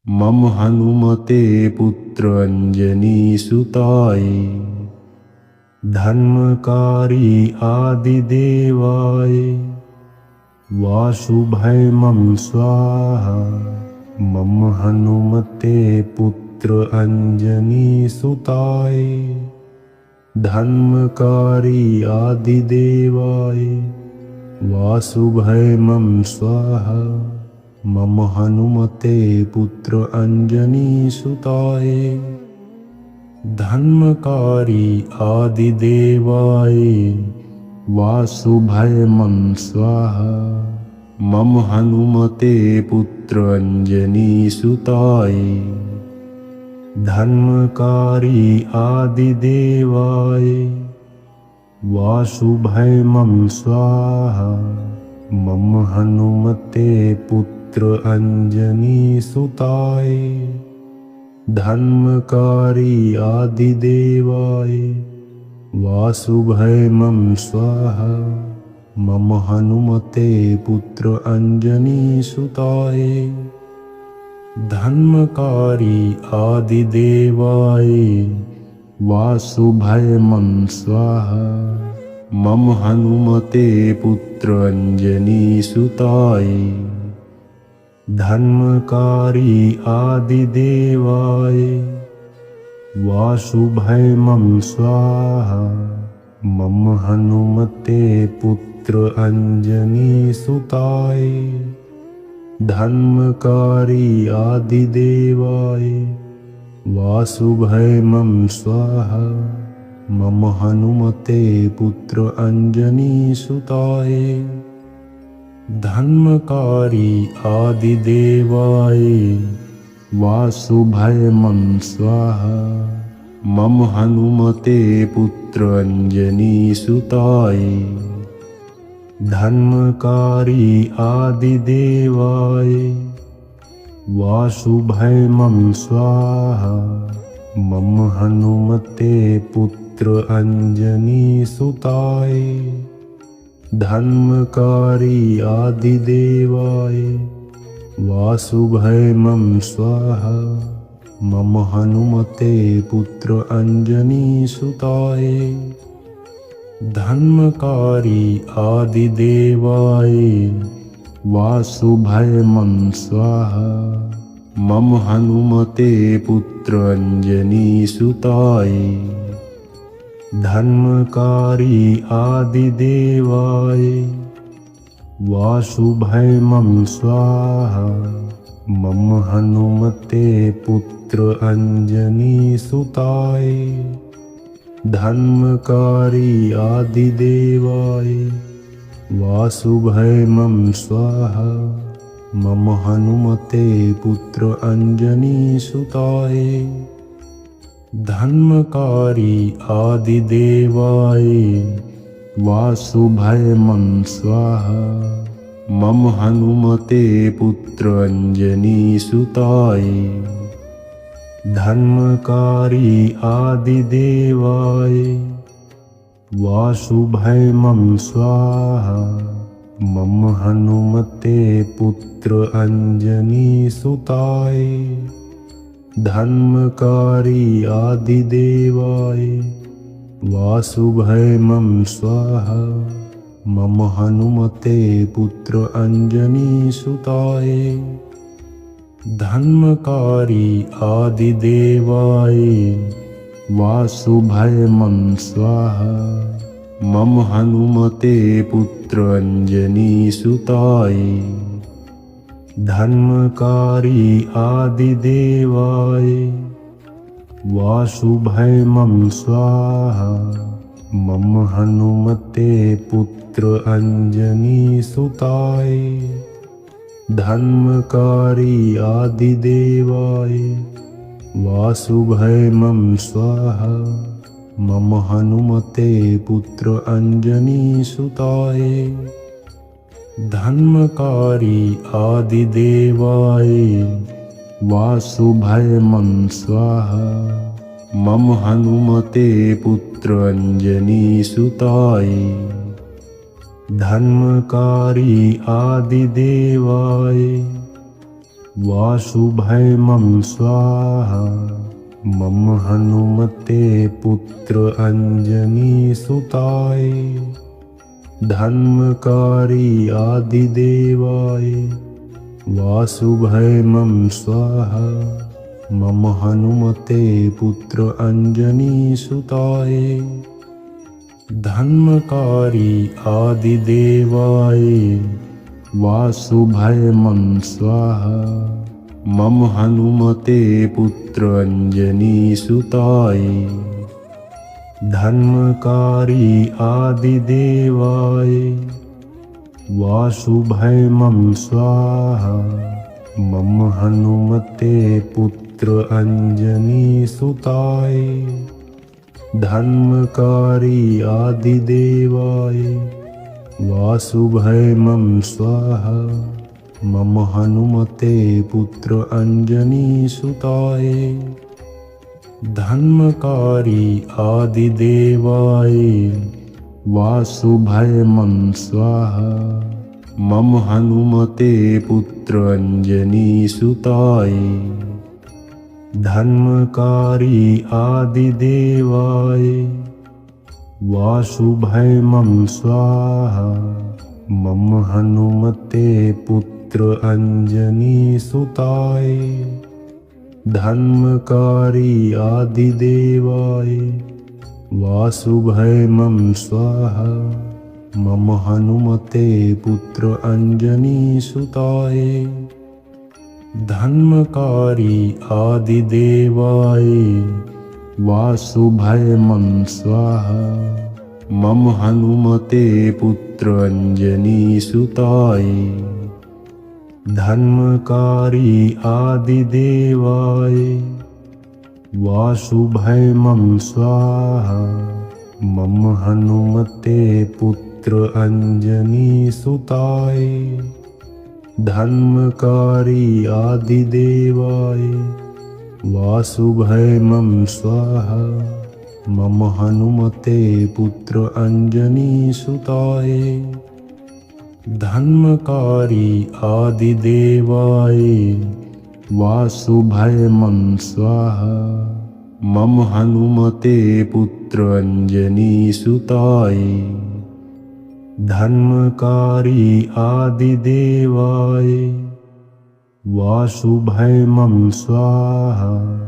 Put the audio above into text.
मम हनुमते पुत्र अंजनीसुताय धर्मकारी आदिदेवाय वासुभैमं स्वाहा। मम हनुमते पुत्र अंजनीसुताय धर्मकारी आदिदेवाय वासुभैमं स्वाहा। मम हनुमते पुत्र अंजनीसुताय धर्मकारी आदिदेवाय वासुभैमं स्वाहा। मम हनुमते पुत्र अंजनीसुताय धर्मकारी आदिदेवाय वासुभैमं स्वाहा। मम हनुमते पुत्र अंजनीसुताय धर्मकारी आदिदेवाय वासुभैमं स्वाहा। मम हनुमते पुत्र अंजनीसुताय धर्मकारी आदिदेवाय वासुभैमं स्वाहा। मम हनुमते पुत्र अंजनीसुताय धर्मकारी आदिदेवाय वासुभैमं स्वाहा। मम हनुमते पुत्र अंजनीसुताय धर्मकारी आदिदेवाय वासुभैमं स्वाहा। मम हनुमते पुत्र अंजनीसुताय धर्मकारी आदिदेवाय वासुभैमं स्वाहा। मम हनुमते पुत्र अंजनीसुताय धर्मकारी आदिदेवाय वासुभैमं स्वाहा। मम हनुमते पुत्र अंजनीसुताय धर्मकारी आदिदेवाय वासुभैमं स्वाहा। मम हनुमते पुत्र अंजनीसुताय धर्मकारी आदिदेवाय वासुभैमं स्वाहा। मम हनुमते पुत्र अंजनीसुताय धर्मकारी आदिदेवाय वासुभैमं स्वाहा। मम हनुमते पुत्र अंजनीसुताय धर्मकारी आदिदेवाय वासुभैमं स्वाहा। मम हनुमते पुत्र अंजनीसुताय धर्मकारी आदिदेवाय वासुभैमं स्वाहा। मम हनुमते पुत्र अंजनीसुताय धर्मकारी आदिदेवाय वासुभैमं स्वाहा। मम हनुमते पुत्र अंजनीसुताय धर्मकारी आदिदेवाय वासुभैमं स्वाहा। मम हनुमते पुत्र अंजनीसुताय धर्मकारी आदिदेवाय वासुभैमं स्वाहा। मम हनुमते पुत्र अंजनीसुताय धर्मकारी आदिदेवाय वासुभैमं स्वाहा। मम हनुमते पुत्र अंजनीसुताय धर्मकारी आदिदेवाय वासुभैमं स्वाहा। मम हनुमते पुत्र अंजनीसुताय धर्मकारी आदिदेवाय वासुभैमं स्वाहा। मम हनुमते पुत्र अंजनीसुताय धर्मकारी आदिदेवाय वासुभैमं स्वाहा मम हनुमते पुत्र अंजनीसुताय धर्मकारी आदिदेवाय वासुभैमं स्वाहा मम हनुमते पुत्र अंजनीसुताय धर्मकारी आदिदेवाय वासुभैमं स्वाहा मम हनुमते पुत्र अंजनीसुताय धर्मकारी आदिदेवाय वासुभैमं स्वाहा मम हनुमते पुत्र अंजनीसुताय धर्मकारी आदिदेवाय वासुभैमं स्वाहा मम हनुमते पुत्र अंजनीसुताय धर्मकारी आदिदेवाय वासुभैमं स्वाहा मम हनुमते पुत्र अंजनीसुताय धर्मकारी आदिदेवाय वासुभैमं स्वाहा मम हनुमते पुत्र अंजनीसुताय धर्मकारी आदिदेवाय वासुभैमं स्वाहा मम हनुमते पुत्र अंजनीसुताय धर्मकारी आदिदेवाय वासुभैमं स्वाहा मम हनुमते पुत्र अंजनीसुताय धर्मकारी आदिदेवाय वासुभैमं स्वाहा मम हनुमते पुत्र अंजनीसुताय धर्मकारी आदिदेवाय वासुभैमं स्वाहा मम हनुमते पुत्र अंजनीसुताय धर्मकारी आदिदेवाय वासुभैमं स्वाहा मम हनुमते पुत्र अंजनीसुताय धर्मकारी आदिदेवाय वासुभैमं स्वाहा।